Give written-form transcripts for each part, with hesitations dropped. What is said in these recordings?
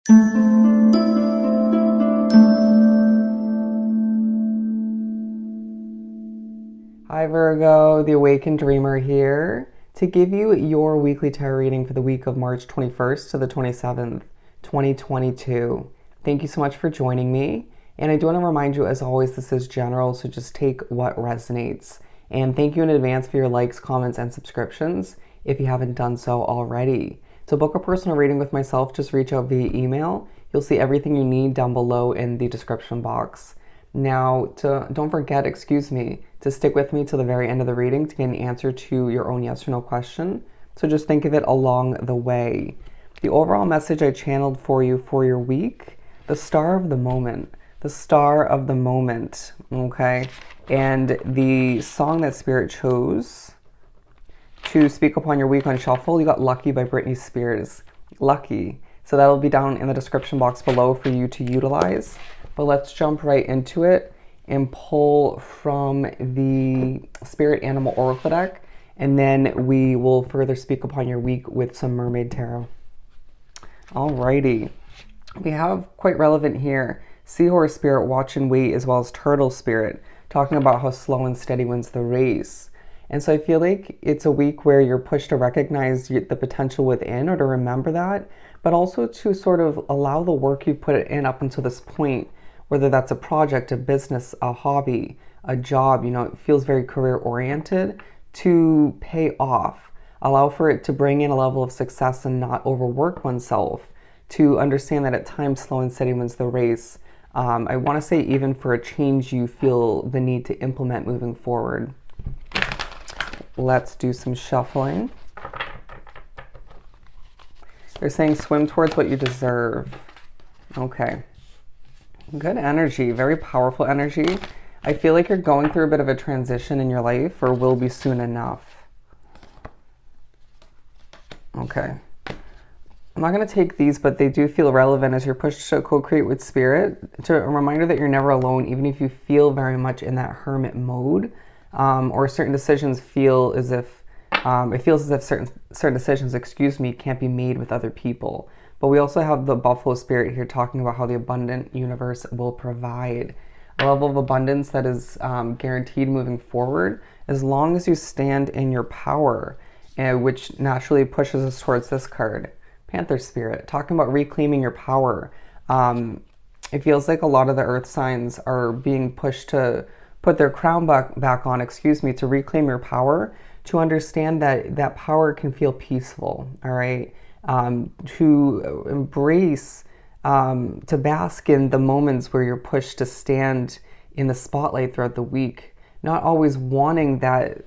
Hi Virgo, the Awakened Dreamer here to give you your weekly tarot reading for the week of March 21st to the 27th, 2022. Thank you so much for joining me. And I do want to remind you, as always, this is general, so just take what resonates. And thank you in advance for your likes, comments, and subscriptions if you haven't done so already. To book a personal reading with myself, just reach out via email. You'll see everything you need down below in the description box. Now, don't forget, to stick with me to the very end of the reading to get an answer to your own yes or no question. So just think of it along the way. The overall message I channeled for you for your week, the star of the moment. The star of the moment, okay? And the song that Spirit chose to speak upon your week on shuffle, you got Lucky by Britney Spears. Lucky. So that'll be down in the description box below for you to utilize. But let's jump right into it and pull from the Spirit Animal Oracle deck, and then we will further speak upon your week with some Mermaid Tarot. Alrighty. We have quite relevant here Seahorse Spirit, Watch and Wait, as well as Turtle Spirit, talking about how slow and steady wins the race. And so I feel like it's a week where you're pushed to recognize the potential within, or to remember that, but also to sort of allow the work you've put in up until this point, whether that's a project, a business, a hobby, a job, it feels very career oriented, to pay off. Allow for it to bring in a level of success and not overwork oneself, to understand that at times slow and steady wins the race. I want to say even for a change you feel the need to implement moving forward. Let's do some shuffling. They're saying swim towards what you deserve. Okay. Good energy, very powerful energy. I feel like you're going through a bit of a transition in your life, or will be soon enough. Okay. I'm not going to take these, but they do feel relevant as you're pushed to co-create with Spirit. To a reminder that you're never alone, even if you feel very much in that hermit mode, or certain decisions feel as if, it feels as if certain decisions, can't be made with other people. But we also have the Buffalo Spirit here talking about how the abundant universe will provide a level of abundance that is guaranteed moving forward, as long as you stand in your power, which naturally pushes us towards this card. Panther Spirit, talking about reclaiming your power. It feels like a lot of the earth signs are being pushed to put their crown back on, to reclaim your power, to understand that that power can feel peaceful, all right? To embrace, to bask in the moments where you're pushed to stand in the spotlight throughout the week, not always wanting that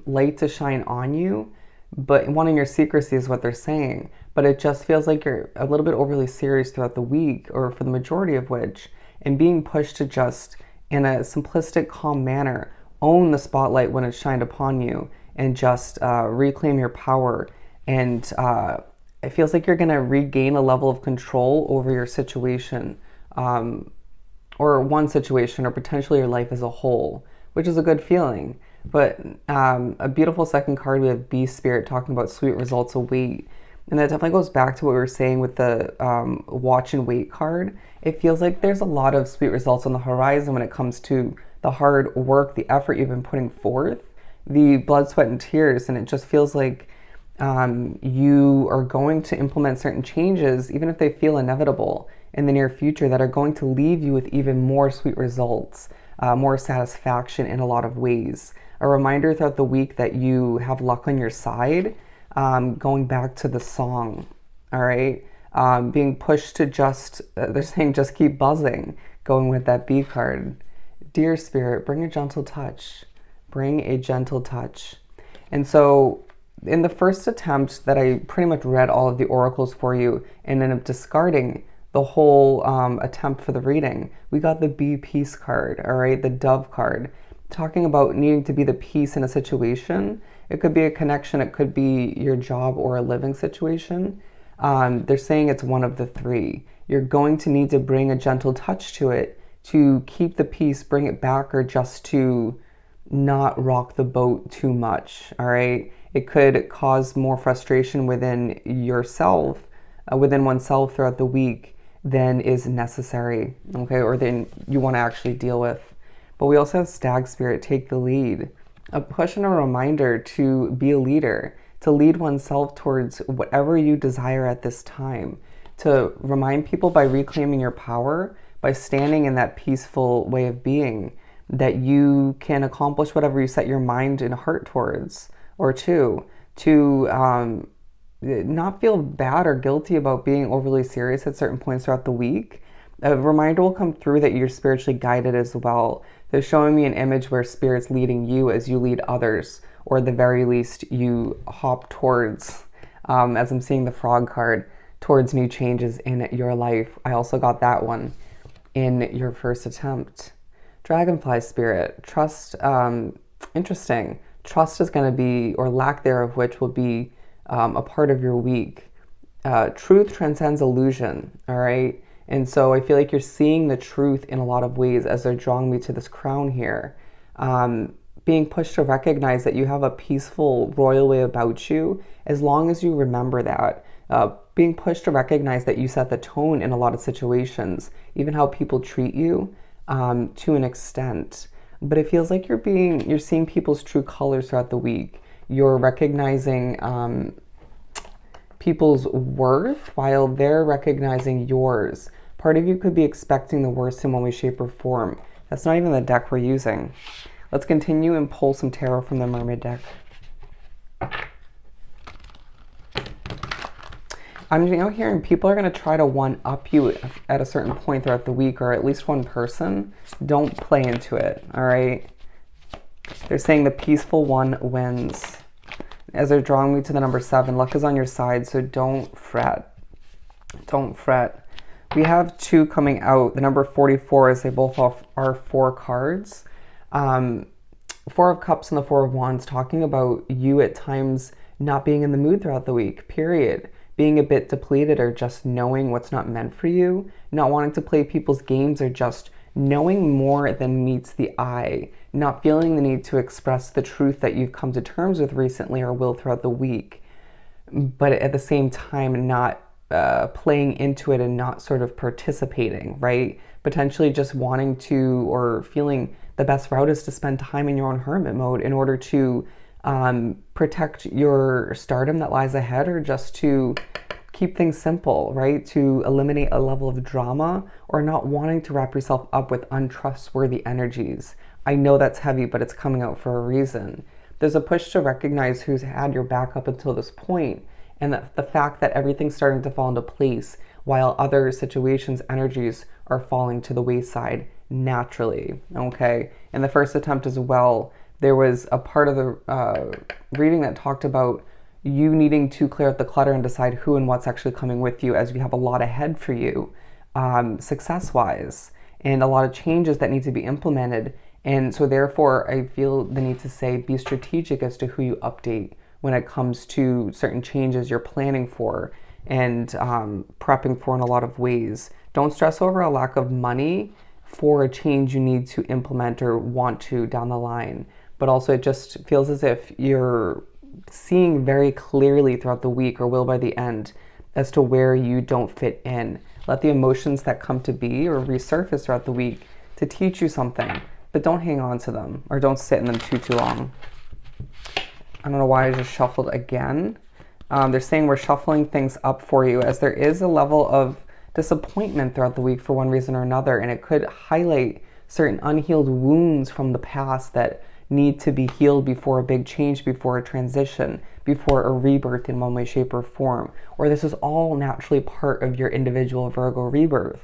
light to shine on you, but wanting your secrecy is what they're saying. But it just feels like you're a little bit overly serious throughout the week, or for the majority of which, and being pushed to just, in a simplistic, calm manner, own the spotlight when it's shined upon you, and just reclaim your power. And it feels like you're going to regain a level of control over your situation, or one situation, or potentially your life as a whole, which is a good feeling. But a beautiful second card, we have Beast Spirit talking about sweet results await. And that definitely goes back to what we were saying with the Watch and Wait card. It feels like there's a lot of sweet results on the horizon when it comes to the hard work, the effort you've been putting forth, the blood, sweat, and tears. And it just feels like you are going to implement certain changes, even if they feel inevitable in the near future, that are going to leave you with even more sweet results, more satisfaction in a lot of ways. A reminder throughout the week that you have luck on your side, going back to the song, all right? Being pushed to just, they're saying just keep buzzing, going with that B card. Dear Spirit, bring a gentle touch. Bring a gentle touch. And so in the first attempt that I pretty much read all of the oracles for you and ended up discarding the whole attempt for the reading, we got the Be Peace card, all right? The Dove card, talking about needing to be the peace in a situation. It could be a connection, it could be your job or a living situation. They're saying it's one of the three. You're going to need to bring a gentle touch to it to keep the peace, bring it back, or just to not rock the boat too much, all right? It could cause more frustration within yourself, within oneself throughout the week than is necessary, okay, or than you want to actually deal with. But we also have Stag Spirit, take the lead. A push and a reminder to be a leader, to lead oneself towards whatever you desire at this time, to remind people by reclaiming your power, by standing in that peaceful way of being, that you can accomplish whatever you set your mind and heart towards, or to not feel bad or guilty about being overly serious at certain points throughout the week. A reminder will come through that you're spiritually guided as well. They're showing me an image where Spirit's leading you as you lead others, or at the very least you hop towards, as I'm seeing the frog card, towards new changes in your life. I also got that one in your first attempt. Dragonfly Spirit, trust, interesting. Trust is going to be, or lack thereof, which will be a part of your week. Truth transcends illusion, all right? And so I feel like you're seeing the truth in a lot of ways as they're drawing me to this crown here. Being pushed to recognize that you have a peaceful, royal way about you, as long as you remember that. Being pushed to recognize that you set the tone in a lot of situations, even how people treat you, to an extent. But it feels like you're seeing people's true colors throughout the week. You're recognizing people's worth while they're recognizing yours. Part of you could be expecting the worst in one way, shape, or form. That's not even the deck we're using. Let's continue and pull some tarot from the Mermaid deck. I'm now hearing people are going to try to one-up you at a certain point throughout the week, or at least one person. Don't play into it, all right? They're saying the peaceful one wins. As they're drawing me to the number 7, luck is on your side, so don't fret. Don't fret. We have 2 coming out. The number 44, as they both are 4 cards. 4 of Cups and the 4 of Wands, talking about you at times not being in the mood throughout the week, period. Being a bit depleted, or just knowing what's not meant for you. Not wanting to play people's games, or just knowing more than meets the eye. Not feeling the need to express the truth that you've come to terms with recently or will throughout the week. But at the same time, not playing into it and not sort of participating, right? Potentially just wanting to, or feeling the best route is to spend time in your own hermit mode in order to protect your stardom that lies ahead, or just to keep things simple, right? To eliminate a level of drama, or not wanting to wrap yourself up with untrustworthy energies. I know that's heavy, but it's coming out for a reason. There's a push to recognize who's had your back up until this point, and the fact that everything's starting to fall into place while other situations, energies are falling to the wayside naturally, okay? In the first attempt as well, there was a part of the reading that talked about you needing to clear out the clutter and decide who and what's actually coming with you, as you have a lot ahead for you, success-wise, and a lot of changes that need to be implemented. And so therefore, I feel the need to say, be strategic as to who you update when it comes to certain changes you're planning for and prepping for in a lot of ways. Don't stress over a lack of money for a change you need to implement or want to down the line. But also it just feels as if you're seeing very clearly throughout the week, or will by the end, as to where you don't fit in. Let the emotions that come to be or resurface throughout the week to teach you something, but don't hang on to them, or don't sit in them too long. I don't know why I just shuffled again. They're saying we're shuffling things up for you, as there is a level of disappointment throughout the week for one reason or another, and it could highlight certain unhealed wounds from the past that need to be healed before a big change, before a transition, before a rebirth in one way, shape, or form. Or this is all naturally part of your individual Virgo rebirth.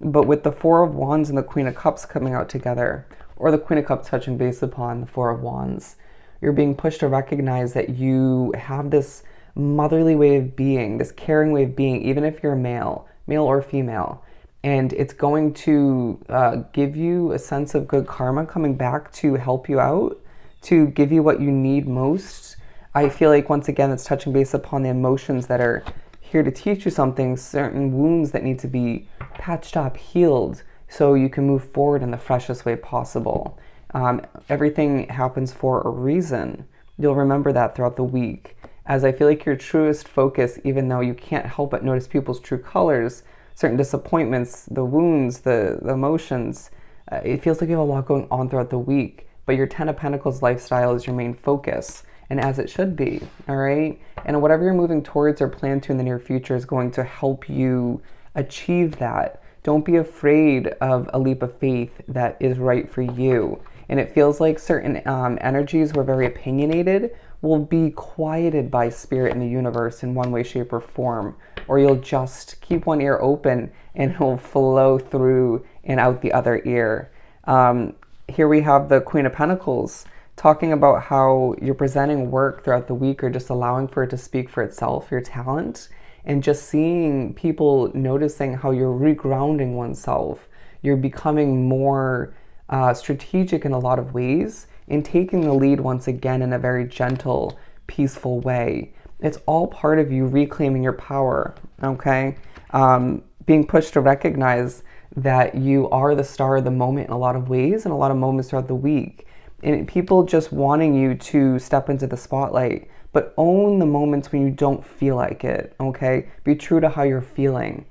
But with the 4 of Wands and the Queen of Cups coming out together, or the Queen of Cups touching base upon the 4 of Wands, you're being pushed to recognize that you have this motherly way of being, this caring way of being, even if you're male or female. And it's going to give you a sense of good karma coming back to help you out, to give you what you need most. I feel like, once again, it's touching base upon the emotions that are here to teach you something, certain wounds that need to be patched up, healed, so you can move forward in the freshest way possible. Everything happens for a reason. You'll remember that throughout the week. as I feel like your truest focus, even though you can't help but notice people's true colors, certain disappointments, the wounds, the emotions, it feels like you have a lot going on throughout the week, but your Ten of Pentacles lifestyle is your main focus, and as it should be, all right? And whatever you're moving towards or plan to in the near future is going to help you achieve that. Don't be afraid of a leap of faith that is right for you. And it feels like certain energies who are very opinionated will be quieted by spirit in the universe in one way, shape, or form. Or you'll just keep one ear open and it will flow through and out the other ear. Here we have the Queen of Pentacles talking about how you're presenting work throughout the week or just allowing for it to speak for itself, your talent, and just seeing people noticing how you're regrounding oneself. You're becoming more strategic in a lot of ways and taking the lead once again in a very gentle, peaceful way. It's all part of you reclaiming your power, okay? Being pushed to recognize that you are the star of the moment in a lot of ways and a lot of moments throughout the week. And people just wanting you to step into the spotlight, but own the moments when you don't feel like it, okay? Be true to how you're feeling.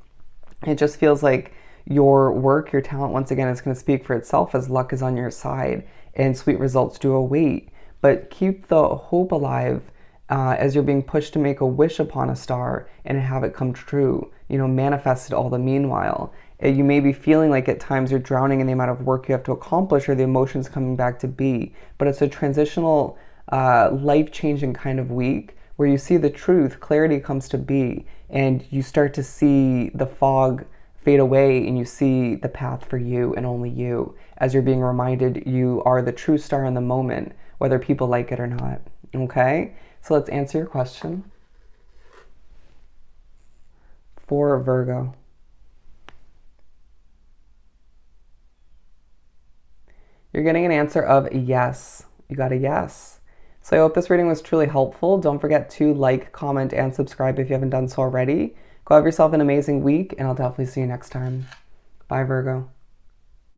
It just feels like your work, your talent, once again, is going to speak for itself as luck is on your side and sweet results do await. But keep the hope alive as you're being pushed to make a wish upon a star and have it come true. You know, manifest it all the meanwhile. You may be feeling like at times you're drowning in the amount of work you have to accomplish or the emotions coming back to be. But it's a transitional, life-changing kind of week where you see the truth, clarity comes to be, and you start to see the fog fade away and you see the path for you and only you, as you're being reminded you are the true star in the moment, whether people like it or not. Okay? So let's answer your question. For Virgo. You're getting an answer of yes. You got a yes. So I hope this reading was truly helpful. Don't forget to like, comment, and subscribe if you haven't done so already. Go have yourself an amazing week, and I'll definitely see you next time. Bye, Virgo.